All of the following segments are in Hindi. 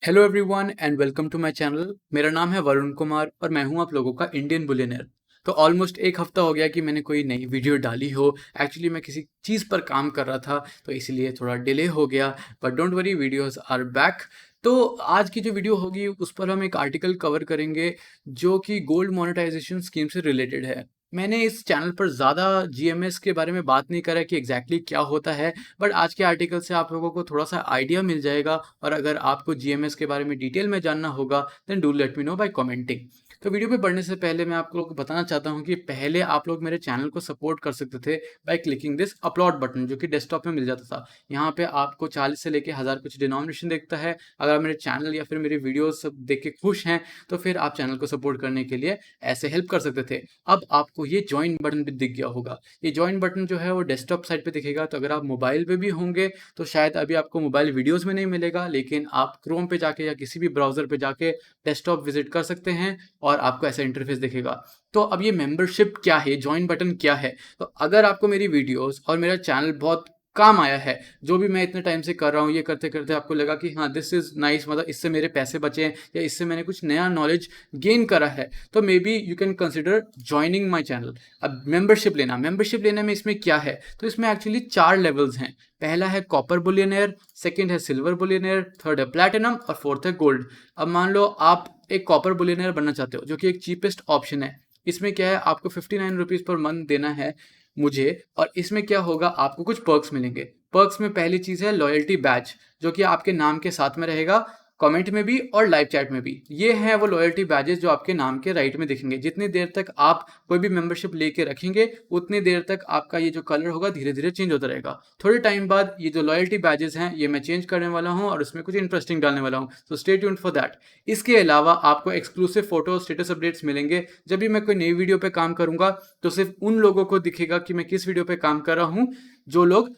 Hello everyone and welcome to my channel. मेरा नाम है वरुण कुमार और मैं हूं आप लोगों का इंडियन बिलियनर। तो ऑलमोस्ट एक हफ्ता हो गया कि मैंने कोई नई वीडियो डाली हो। एक्चुअली मैं किसी चीज़ पर काम कर रहा था तो इसलिए थोड़ा डिले हो गया, but don't worry, videos are back. तो आज की जो वीडियो होगी उस पर हम एक आर्टिकल कवर करेंगे जो कि गोल्ड मोनेटाइजेशन स्कीम से रिलेटेड है। मैंने इस चैनल पर ज़्यादा जीएमएस के बारे में बात नहीं करा कि एग्जैक्टली क्या होता है, बट आज के आर्टिकल से आप लोगों को थोड़ा सा आइडिया मिल जाएगा। और अगर आपको जीएमएस के बारे में डिटेल में जानना होगा then do let me know by commenting. तो वीडियो पे बढ़ने से पहले मैं आप लोगों को बताना चाहता हूँ कि पहले आप लोग मेरे चैनल को सपोर्ट कर सकते थे by clicking this upload button जो कि डेस्कटॉप में मिल जाता था। यहाँ पे आपको 40 से लेके 1000 कुछ डिनोमिनेशन देखता है। अगर आप मेरे चैनल या फिर मेरी वीडियोस सब देख के खुश हैं तो फिर आप चैनल को सपोर्ट करने के लिए ऐसे हेल्प कर सकते थे। अब आपको ये ज्वाइन बटन भी दिख गया होगा। ये ज्वाइन बटन जो है वो डेस्कटॉप साइड पे दिखेगा, तो अगर आप मोबाइल पे भी होंगे तो शायद अभी आपको मोबाइल वीडियोस में नहीं मिलेगा, लेकिन आप क्रोम पे जाके या किसी भी ब्राउजर पे जाके डेस्कटॉप विजिट कर सकते हैं और आपको ऐसा इंटरफेस दिखेगा। तो अब ये मेंबरशिप क्या है, ज्वाइन बटन क्या है? तो अगर आपको मेरी वीडियोस और मेरा चैनल बहुत काम आया है, जो भी मैं इतने टाइम से कर रहा हूँ, ये करते करते आपको लगा कि हाँ दिस इज़ नाइस, मतलब इससे मेरे पैसे बचे हैं या इससे मैंने कुछ नया नॉलेज गेन करा है, तो may be you can consider joining my channel. अब मेंबरशिप लेने में इसमें क्या है, तो इसमें एक्चुअली 4 लेवल्स हैं। पहला है कॉपर बुलियनेयर, सेकंड है सिल्वर बुलियनेयर, थर्ड है प्लैटिनम और फोर्थ है गोल्ड। अब मान लो आप एक कॉपर बुलियनेयर बनना चाहते हो जो कि एक चीपेस्ट ऑप्शन है। इसमें क्या है, आपको 59 रुपीज़ पर मंथ देना है मुझे, और इसमें क्या होगा, आपको कुछ पर्क्स मिलेंगे। पर्क्स में पहली चीज़ है लॉयल्टी बैच, जो कि आपके नाम के साथ में रहेगा, कमेंट में भी और लाइव चैट में भी। ये हैं वो लॉयल्टी बैजेस जो आपके नाम के राइट में दिखेंगे। जितनी देर तक आप कोई भी मेंबरशिप लेके रखेंगे उतनी देर तक आपका ये जो कलर होगा धीरे धीरे चेंज होता रहेगा। थोड़े टाइम बाद ये जो लॉयल्टी बैजेस हैं ये मैं चेंज करने वाला हूँ और उसमें कुछ इंटरेस्टिंग डालने वाला हूँ, so stay tuned for that. इसके अलावा आपको एक्सक्लूसिव फोटो स्टेटस अपडेट्स मिलेंगे। जब भी मैं कोई नई वीडियो पे काम करूंगा तो सिर्फ उन लोगों को दिखेगा कि मैं किस वीडियो पे काम कर रहा हूँ, जो लोग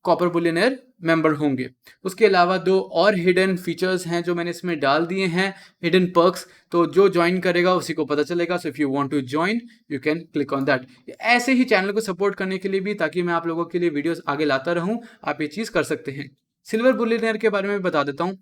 कॉपर बुलियनेयर मेंबर होंगे। उसके अलावा 2 और हिडन फीचर्स हैं जो मैंने इसमें डाल दिए हैं, हिडन पर्क्स। तो जो ज्वाइन करेगा उसी को पता चलेगा। So if you want to join you can click on that. ऐसे ही चैनल को सपोर्ट करने के लिए भी, ताकि मैं आप लोगों के लिए वीडियोस आगे लाता रहूं, आप ये चीज़ कर सकते हैं। सिल्वर बुलियनेयर के बारे में बता देता हूँ।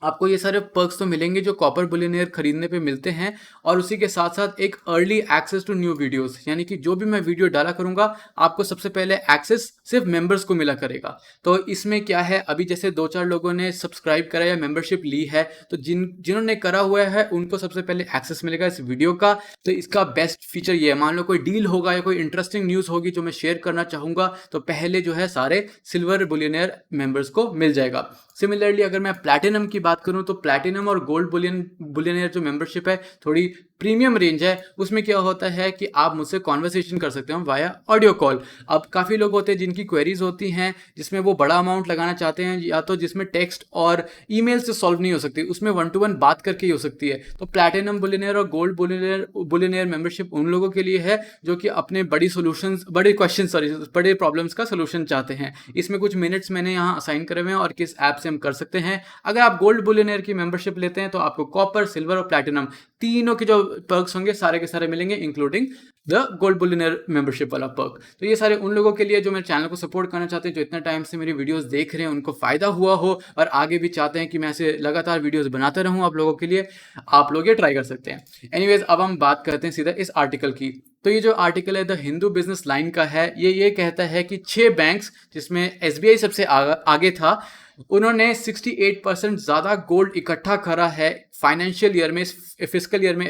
आपको ये सारे पर्क्स तो मिलेंगे जो कॉपर बुलियनेयर खरीदने पे मिलते हैं, और उसी के साथ साथ एक early access to new videos, यानी कि जो भी मैं वीडियो डाला करूंगा आपको सबसे पहले एक्सेस सिर्फ मेंबर्स को मिला करेगा। तो इसमें क्या है, अभी जैसे 2-4 लोगों ने सब्सक्राइब करा या मेंबरशिप ली है, तो जिन्होंने करा हुआ है उनको सबसे पहले एक्सेस मिलेगा इस वीडियो का। तो इसका बेस्ट फीचर ये है, मान लो कोई डील होगा या कोई इंटरेस्टिंग न्यूज़ होगी जो मैं शेयर करना चाहूँगा, तो पहले जो है सारे सिल्वर बुलियनेयर मेंबर्स को मिल जाएगा। सिमिलरली अगर मैं प्लैटिनम की बात करूं तो प्लैटिनम और गोल्ड बुलियनेयर जो मेंबरशिप है थोड़ी प्रीमियम रेंज है। उसमें क्या होता है कि आप मुझसे कॉन्वर्सेशन कर सकते हो वाया ऑडियो कॉल। अब काफ़ी लोग होते हैं जिनकी क्वेरीज होती हैं जिसमें वो बड़ा अमाउंट लगाना चाहते हैं, या तो जिसमें टेक्स्ट और ईमेल से सॉल्व नहीं हो सकती, उसमें 1-to-1 बात करके ही हो सकती है। तो प्लैटिनम बुलियनेयर और गोल्ड बुलियनेयर मेंबरशिप उन लोगों के लिए है जो कि अपने बड़े क्वेश्चन, सॉरी, बड़े प्रॉब्लम्स का सोल्यूशन चाहते हैं। इसमें कुछ मिनट्स मैंने यहाँ असाइन करे हुए हैं और किस ऐप से हम कर सकते हैं। अगर आप गोल्ड बुलियनेयर की मेंबरशिप लेते हैं तो आपको कॉपर, सिल्वर और प्लैटिनम तीनों के जो पर्क्स होंगे सारे के सारे मिलेंगे, इंक्लूडिंग द गोल्ड बुलियनेयर मेंबरशिप वाला पर्क। तो ये सारे उन लोगों के लिए जो मेरे चैनल को सपोर्ट करना चाहते हैं, जो इतना टाइम से मेरी वीडियोस देख रहे हैं, उनको फायदा हुआ हो और आगे भी चाहते हैं कि मैं ऐसे लगातार वीडियोस बनाते रहूं आप लोगों के लिए। आप लोग ये ट्राई कर सकते हैं। एनीवेज, अब हम बात करते हैं सीधा इस आर्टिकल की। तो ये जो आर्टिकल है द हिंदू बिजनेस लाइन का है, ये कहता है कि 6 बैंक्स, जिसमें एसबीआई सबसे आगे था, उन्होंने 68% ज़्यादा गोल्ड इकट्ठा करा है फाइनेंशियल ईयर में, फिजिकल ईयर में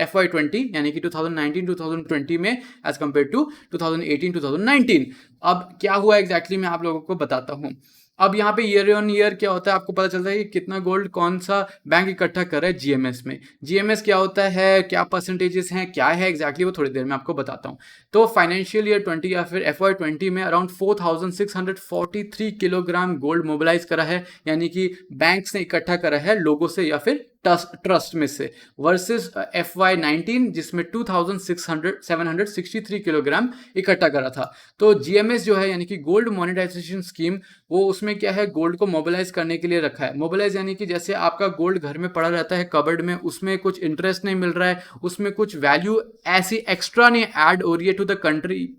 FY20 यानी कि 2019-2020 में, एज कम्पेयर टू 2018-2019। अब क्या हुआ एग्जैक्टली मैं आप लोगों को बताता हूँ। अब यहाँ पे ईयर ऑन ईयर क्या होता है, आपको पता चलता है कि कितना गोल्ड कौन सा बैंक इकट्ठा कर रहा है जीएमएस में। जीएमएस क्या होता है, क्या परसेंटेजेस हैं, क्या है एग्जैक्टली, वो थोड़ी देर में आपको बताता हूँ। तो फाइनेंशियल ईयर 20 या फिर FY20 में अराउंड 4643 किलोग्राम गोल्ड मोबिलाइज करा है, यानी कि बैंक्स ने इकट्ठा करा है लोगों से या फिर ट्रस्ट में से, वर्सेस FY19 जिसमें 2763 किलोग्राम इकट्ठा करा था। तो जीएमएस जो है यानी कि गोल्ड मोनेटाइजेशन स्कीम, वो उसमें क्या है, गोल्ड को मोबिलाइज करने के लिए रखा है। मोबिलाइज यानी कि जैसे आपका गोल्ड घर में पड़ा रहता है कबर्ड में, उसमें कुछ इंटरेस्ट नहीं मिल रहा है, उसमें कुछ वैल्यू ऐसी एक्स्ट्रा नहीं ऐड हो रही है टू द कंट्री,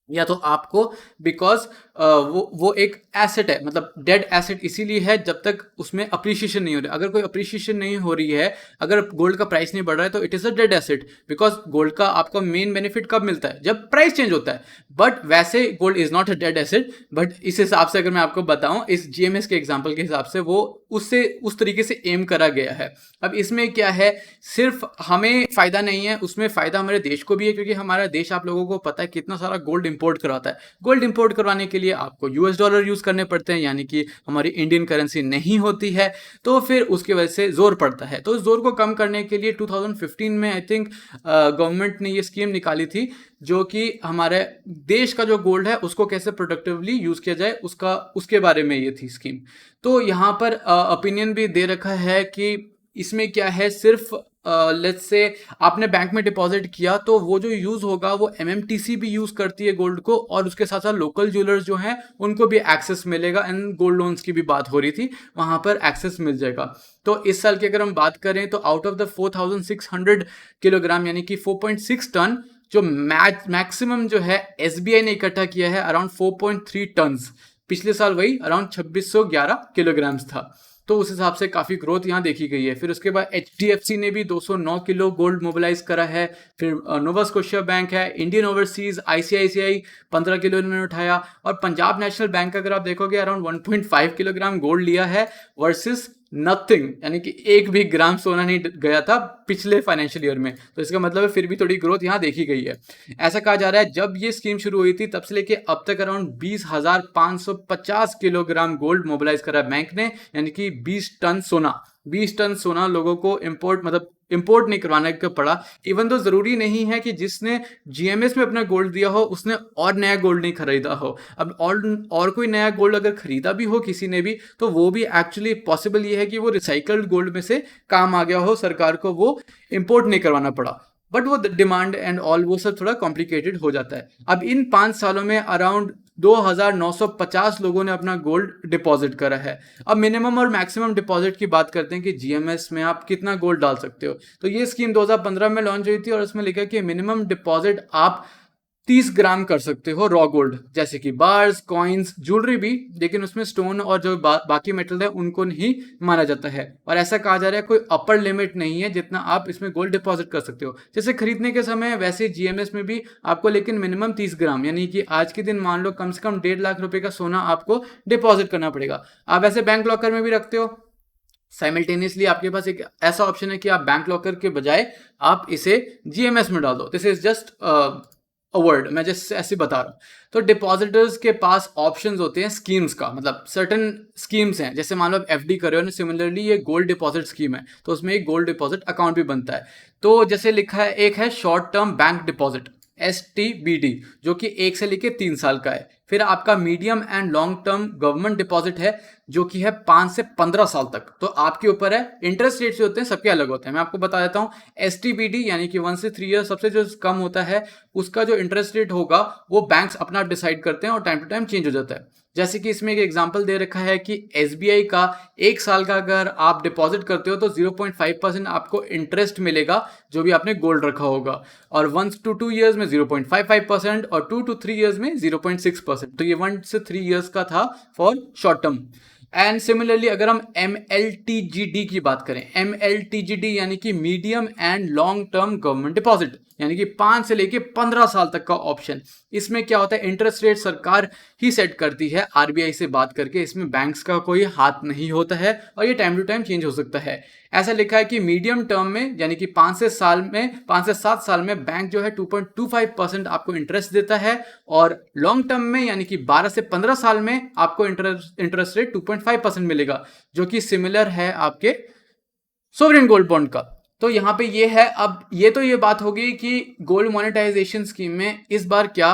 या तो आपको बिकॉज वो एक एसेट है, मतलब डेड एसेट इसीलिए है जब तक उसमें अप्रिशिएशन नहीं हो रही। अगर कोई अप्रिशिएशन नहीं हो रही है, अगर गोल्ड का प्राइस नहीं बढ़ रहा है, तो it is a dead asset, because gold का आपका मेन बेनिफिट कब मिलता है? जब प्राइस चेंज होता है। बट वैसे gold is not a dead asset, but इस हिसाब से अगर मैं आपको बताऊं, इस जीएमएस के एग्जाम्पल के हिसाब से वो उससे उस तरीके से एम करा गया है। अब इसमें क्या है, सिर्फ हमें फायदा नहीं है, उसमें फायदा हमारे देश को भी है, क्योंकि हमारा देश, आप लोगों को पता है, कितना सारा गोल्ड इंपोर्ट करवाता है। गोल्ड इंपोर्ट करवाने के लिए आपको यूएस डॉलर यूज करने पड़ते हैं, यानी कि हमारी इंडियन करेंसी नहीं होती है, तो फिर उसकी वजह से जोर पड़ता है। तो उस जोर को कम करने के लिए 2015 में आई थिंक गवर्नमेंट ने ये स्कीम निकाली थी, जो कि हमारे देश का जो गोल्ड है उसको कैसे प्रोडक्टिवली यूज किया जाए, उसके बारे में ये थी स्कीम। तो यहाँ पर ओपिनियन भी दे रखा है कि इसमें क्या है, सिर्फ लेट्स से आपने बैंक में डिपॉजिट किया, तो वो जो यूज होगा वो एमएमटीसी भी यूज करती है गोल्ड को, और उसके साथ साथ लोकल ज्वेलर्स जो हैं उनको भी एक्सेस मिलेगा। एंड गोल्ड लोन्स की भी बात हो रही थी, वहां पर एक्सेस मिल जाएगा। तो इस साल की अगर हम बात करें, तो आउट ऑफ द 4600 किलोग्राम, यानी कि 4.6 टन, जो मैक्सिमम जो है एसबीआई ने इकट्ठा किया है अराउंड 4.3 टन। पिछले साल वही अराउंड 2611 किलोग्राम्स था। तो उस हिसाब से काफ़ी ग्रोथ यहाँ देखी गई है। फिर उसके बाद एचडीएफसी ने भी 209 किलो गोल्ड मोबिलाइज करा है। फिर नोवा स्कोशिया बैंक है, इंडियन ओवरसीज, आईसीआईसीआई 15 किलो इन्होंने उठाया, और पंजाब नेशनल बैंक अगर आप देखोगे अराउंड 1.5 किलोग्राम गोल्ड लिया है, वर्सेस नथिंग, यानी कि एक भी ग्राम सोना नहीं गया था पिछले फाइनेंशियल ईयर में। तो इसका मतलब है फिर भी थोड़ी ग्रोथ यहाँ देखी गई है। ऐसा कहा जा रहा है जब ये स्कीम शुरू हुई थी तब से लेके अब तक अराउंड 20,550 किलोग्राम गोल्ड मोबिलाइज करा बैंक ने, यानी कि 20 टन सोना लोगों को इंपोर्ट नहीं करवाने का पड़ा। इवन तो जरूरी नहीं है कि जिसने जीएमएस में अपना गोल्ड दिया हो उसने और नया गोल्ड नहीं खरीदा हो। अब और कोई नया गोल्ड अगर खरीदा भी हो किसी ने भी, तो वो भी एक्चुअली पॉसिबल ये है कि वो रिसाइकल्ड गोल्ड में से काम आ गया हो, सरकार को वो इंपोर्ट नहीं करवाना पड़ा। बट वो डिमांड एंड ऑल वो सब थोड़ा कॉम्प्लिकेटेड हो जाता है। अब इन 5 सालों में अराउंड 2950 लोगों ने अपना गोल्ड डिपॉजिट करा है। अब मिनिमम और मैक्सिमम डिपॉजिट की बात करते हैं कि जीएमएस में आप कितना गोल्ड डाल सकते हो। तो ये स्कीम 2015 में लॉन्च हुई थी, और उसमें लिखा कि मिनिमम डिपॉजिट आप 30 ग्राम कर सकते हो रॉ गोल्ड, जैसे कि बार्स, कॉइन्स, ज्वेलरी भी, लेकिन उसमें स्टोन और जो बाकी मेटल है उनको नहीं माना जाता है। और ऐसा कहा जा रहा है कोई अपर लिमिट नहीं है जितना आप इसमें गोल्ड डिपॉजिट कर सकते हो। जैसे खरीदने के समय वैसे जीएमएस में भी आपको लेकिन मिनिमम 30 ग्राम, यानी कि आज के दिन मान लो कम से कम 1.5 लाख रुपए का सोना आपको डिपॉजिट करना पड़ेगा। आप ऐसे बैंक लॉकर में भी रखते हो, साइमल्टेनियसली आपके पास एक ऐसा ऑप्शन है कि आप बैंक लॉकर के बजाय आप इसे जीएमएस में डाल दो। दिस इज जस्ट वर्ड, मैं जैसे ऐसे बता रहा हूँ। तो डिपॉजिटर्स के पास ऑप्शंस होते हैं स्कीम्स का, मतलब सर्टेन स्कीम्स हैं, जैसे मान लो आप एफडी कर रहे हो ना, सिमिलरली ये गोल्ड डिपॉजिट स्कीम है, तो उसमें एक गोल्ड डिपॉजिट अकाउंट भी बनता है। तो जैसे लिखा है, एक है short term bank deposit STBD, जो कि 1 से लेके 3 साल का है। फिर आपका medium and long term government deposit है, जो कि है 5 से 15 साल तक। तो आपके ऊपर है, इंटरेस्ट रेट जो होते हैं सबके अलग होते हैं। मैं आपको बता देता हूँ, STBD यानी कि 1 से 3 ईयर सबसे जो कम होता है, उसका जो इंटरेस्ट रेट होगा वो बैंक्स अपना डिसाइड करते हैं, और टाइम टू टाइम चेंज हो जाता है। जैसे कि इसमें एक एग्जांपल दे रखा है कि SBI का 1 साल का अगर आप डिपॉजिट करते हो तो 0.5% आपको इंटरेस्ट मिलेगा, जो भी आपने गोल्ड रखा होगा, और 1 to 2 ईयर्स में 0.55%, और 2 to 3 ईयर्स में 0.6%। तो ये 1 से 3 ईयर्स का था for short term. And similarly अगर हम MLTGD की बात करें, MLTGD यानी कि medium and long term government deposit, यानी कि 5 से लेके 15 साल तक का ऑप्शन। इसमें क्या होता है, इंटरेस्ट रेट सरकार ही सेट करती है आरबीआई से बात करके, इसमें बैंक्स का कोई हाथ नहीं होता है, और ये टाइम टू टाइम चेंज हो सकता है। ऐसा लिखा है कि मीडियम टर्म में, यानी कि 5 से 7 साल में बैंक जो है 2.25% आपको इंटरेस्ट देता है, और लॉन्ग टर्म में यानी कि 12 से 15 साल में आपको इंटरेस्ट रेट 2.5% मिलेगा, जो कि सिमिलर है आपके सोवरेन गोल्ड बॉन्ड का। तो यहाँ पे ये है। अब ये बात होगी कि गोल्ड मोनेटाइजेशन स्कीम में इस बार क्या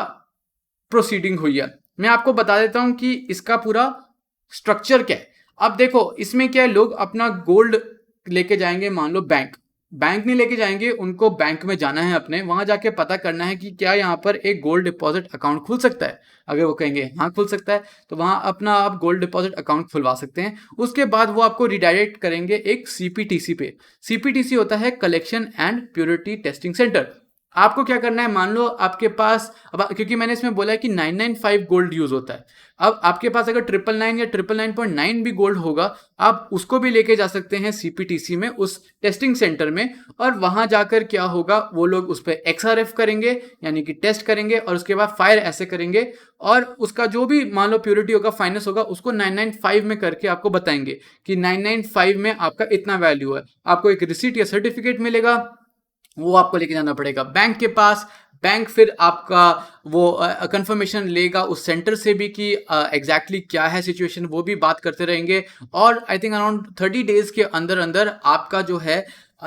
प्रोसीडिंग हुई है। मैं आपको बता देता हूँ कि इसका पूरा स्ट्रक्चर क्या है। अब देखो इसमें क्या है, लोग अपना गोल्ड लेके जाएंगे, मान लो बैंक नहीं लेके जाएंगे, उनको बैंक में जाना है अपने, वहां जाके पता करना है कि क्या यहाँ पर एक गोल्ड डिपॉजिट अकाउंट खुल सकता है। अगर वो कहेंगे हाँ खुल सकता है, तो वहां अपना आप गोल्ड डिपॉजिट अकाउंट खुलवा सकते हैं। उसके बाद वो आपको रिडायरेक्ट करेंगे एक CPTC पे। CPTC होता है collection and purity testing centre. आपको क्या करना है, मान लो आपके पास, अब क्योंकि मैंने इसमें बोला है कि 995 गोल्ड यूज होता है, अब आपके पास अगर 999 या 999.9 भी गोल्ड होगा, आप उसको भी लेके जा सकते हैं सीपीटीसी में, उस टेस्टिंग सेंटर में, और वहां जाकर क्या होगा, वो लोग उस पर XRF करेंगे, यानी कि टेस्ट करेंगे, और उसके बाद फायर ऐसे करेंगे, और उसका जो भी मान लो प्योरिटी होगा, फाइनेंस होगा, उसको 995 में करके आपको बताएंगे कि 995 में आपका इतना वैल्यू है। आपको एक रिसीट या सर्टिफिकेट मिलेगा, वो आपको लेके जाना पड़ेगा बैंक के पास। बैंक फिर आपका वो कंफर्मेशन लेगा उस सेंटर से भी कि एग्जैक्टली क्या है सिचुएशन, वो भी बात करते रहेंगे। और आई थिंक अराउंड 30 डेज के अंदर अंदर आपका जो है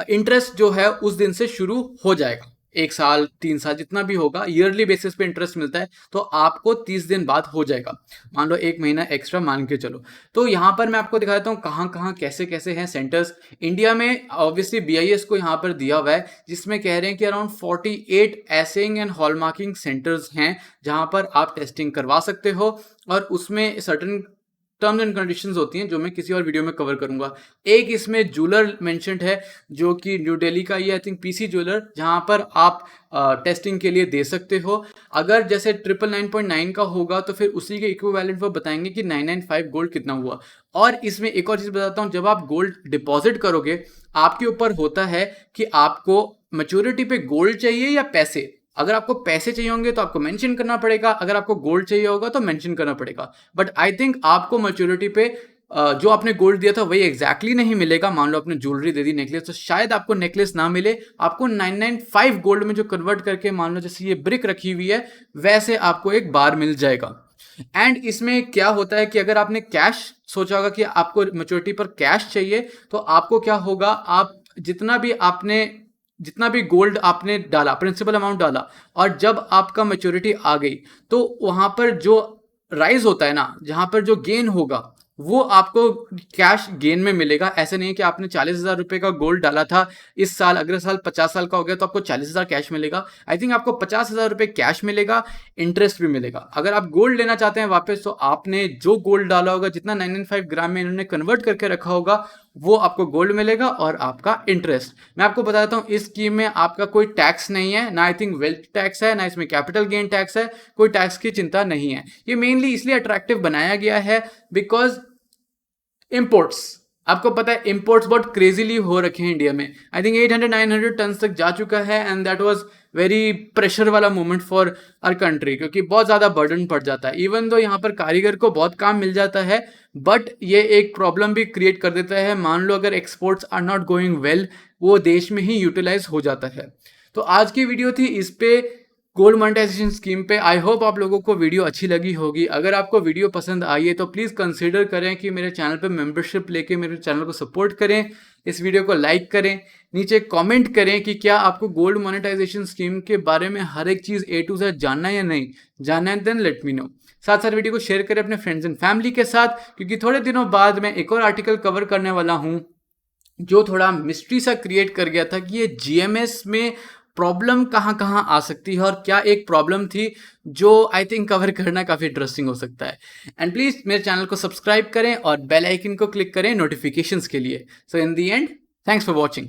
इंटरेस्ट जो है उस दिन से शुरू हो जाएगा। 1 साल 3 साल जितना भी होगा, ईयरली बेसिस पे इंटरेस्ट मिलता है, तो आपको 30 दिन बाद हो जाएगा। मान लो 1 महीना एक्स्ट्रा मान के चलो। तो यहाँ पर मैं आपको दिखा देता हूँ कहाँ कहाँ कैसे कैसे हैं सेंटर्स इंडिया में। ऑब्वियसली BIS को यहाँ पर दिया हुआ है, जिसमें कह रहे हैं कि around 48 essaying and hallmarking centres हैं जहाँ पर आप टेस्टिंग करवा सकते हो, और उसमें सर्टन टर्म्स एंड कंडीशंस होती हैं जो मैं किसी और वीडियो में कवर करूंगा। एक इसमें ज्वेलर मेंशन्ड है, जो कि न्यू दिल्ली का ही आई थिंक PC ज्वेलर, जहां पर आप टेस्टिंग के लिए दे सकते हो। अगर जैसे 999.9 का होगा तो फिर उसी के इक्विवेलेंट वो बताएंगे कि 995 गोल्ड कितना हुआ। और इसमें एक और चीज़ बताता हूँ, जब आप गोल्ड डिपॉजिट करोगे, आपके ऊपर होता है कि आपको मैच्योरिटी पे गोल्ड चाहिए या पैसे। अगर आपको पैसे चाहिए होंगे तो आपको मेंशन करना पड़ेगा, अगर आपको गोल्ड चाहिए होगा तो मेंशन करना पड़ेगा। बट आई थिंक आपको मैच्योरिटी पे जो आपने गोल्ड दिया था वही एग्जैक्टली नहीं मिलेगा। मान लो आपने ज्वेलरी दे दी, नेकलेस, तो शायद आपको नेकलेस ना मिले, आपको 995 गोल्ड में जो कन्वर्ट करके, मान लो जैसे ये ब्रिक रखी हुई है, वैसे आपको एक बार मिल जाएगा। एंड इसमें क्या होता है कि अगर आपने कैश सोचा होगा कि आपको मैच्योरिटी पर कैश चाहिए, तो आपको क्या होगा, आप जितना भी गोल्ड आपने डाला, प्रिंसिपल अमाउंट डाला, और जब आपका मैच्योरिटी आ गई, तो वहां पर जो राइज होता है ना, जहां पर जो गेन होगा, वो आपको कैश गेन में मिलेगा। ऐसे नहीं है कि आपने 40,000 रुपए का गोल्ड डाला था इस साल, अगले साल 50 साल का हो गया तो आपको 40,000 कैश मिलेगा। आई थिंक आपको 50,000 रुपए कैश मिलेगा, इंटरेस्ट भी मिलेगा। अगर आप गोल्ड लेना चाहते हैं वापस, तो आपने जो गोल्ड डाला होगा, जितना 995 ग्राम में इन्होंने कन्वर्ट करके रखा होगा, वो आपको गोल्ड मिलेगा और आपका इंटरेस्ट। मैं आपको बताता हूँ, इस स्कीम में आपका कोई टैक्स नहीं है, ना आई थिंक वेल्थ टैक्स है, ना इसमें कैपिटल गेन टैक्स है, कोई टैक्स की चिंता नहीं है। ये मेनली इसलिए अट्रैक्टिव बनाया गया है बिकॉज इंपोर्ट्स, आपको पता है इंपोर्ट्स बहुत क्रेजीली हो रखे हैं इंडिया में। आई थिंक 800-900 टन तक जा चुका है, and that was very pressure वाला मोमेंट फॉर आवर कंट्री, क्योंकि बहुत ज़्यादा बर्डन पड़ जाता है। इवन दो यहाँ पर कारीगर को बहुत काम मिल जाता है, बट ये एक प्रॉब्लम भी क्रिएट कर देता है। मान लो अगर exports are not going well, वो देश में ही यूटिलाइज हो जाता है। तो आज की वीडियो थी इस पे, गोल्ड मोनेटाइजेशन स्कीम पे। आई होप आप लोगों को वीडियो अच्छी लगी होगी। अगर आपको वीडियो पसंद आई है तो प्लीज़ कंसीडर करें कि मेरे चैनल पे मेंबरशिप लेके मेरे चैनल को सपोर्ट करें, इस वीडियो को लाइक करें, नीचे कमेंट करें कि क्या आपको गोल्ड मोनेटाइजेशन स्कीम के बारे में हर एक चीज़ A to Z जानना है या नहीं जानना है, देन लेट मी नो। साथ साथ वीडियो को शेयर करें अपने फ्रेंड्स एंड फैमिली के साथ, क्योंकि थोड़े दिनों बाद मैं एक और आर्टिकल कवर करने वाला हूँ जो थोड़ा मिस्ट्री सा क्रिएट कर गया था कि ये GMS में प्रॉब्लम कहाँ कहाँ आ सकती है, और क्या एक प्रॉब्लम थी जो आई थिंक कवर करना काफ़ी इंटरेस्टिंग हो सकता है। एंड प्लीज़ मेरे चैनल को सब्सक्राइब करें और बेल आइकन को क्लिक करें नोटिफिकेशंस के लिए। सो इन दी एंड, थैंक्स फॉर वॉचिंग।